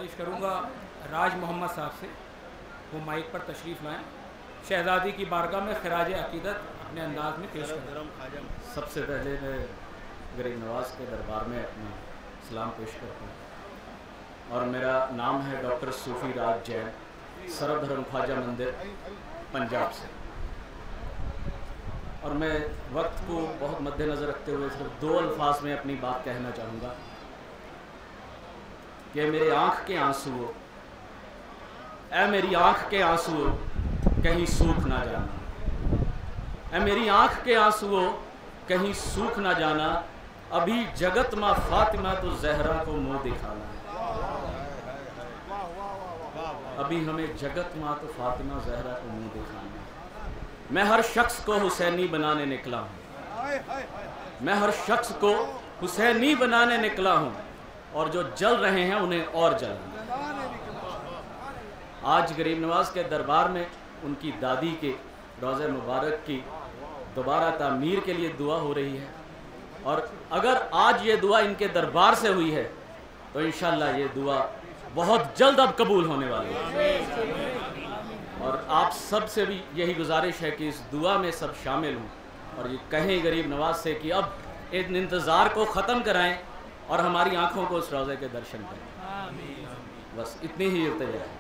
पेश करूँगा राज मोहम्मद साहब से, वो माइक पर तशरीफ़ लाएँ, शहज़ादी की बारगाह में खिराज अक़ीदत अपने अंदाज में पेश करें। सबसे पहले मैं गरीब नवाज़ के दरबार में अपना सलाम पेश करता हूँ, और मेरा नाम है डॉक्टर सूफ़ी राज जैन, सर्वधर्म ख्वाजा मंदिर पंजाब से। और मैं वक्त को बहुत मद्देनज़र रखते हुए सिर्फ 2 अल्फाज में अपनी बात कहना चाहूँगा कि मेरी आँख के आंसुओं, ऐ मेरी आँख के आंसुओं कहीं सूख ना जाना, ऐ मेरी आँख के आंसुओं कहीं सूख ना जाना, अभी जगत माँ फातिमा तो जहरा को मुँह दिखाना है। अभी हमें जगत माँ तो फातिमा जहरा को मुँह दिखाना है। मैं हर शख्स को हुसैनी बनाने निकला हूँ, मैं हर शख्स को हुसैनी बनाने निकला हूँ, और जो जल रहे हैं उन्हें और जलाना। आज गरीब नवाज़ के दरबार में उनकी दादी के रोज़े मुबारक की दोबारा तामीर के लिए दुआ हो रही है, और अगर आज ये दुआ इनके दरबार से हुई है तो इंशाअल्लाह ये दुआ बहुत जल्द अब कबूल होने वाली है। और आप सब से भी यही गुजारिश है कि इस दुआ में सब शामिल हों, और ये कहें गरीब नवाज से कि अब इन इंतज़ार को ख़त्म कराएं और हमारी आँखों को उस रोज़े के दर्शन करें। बस इतनी ही इल्तिजा है।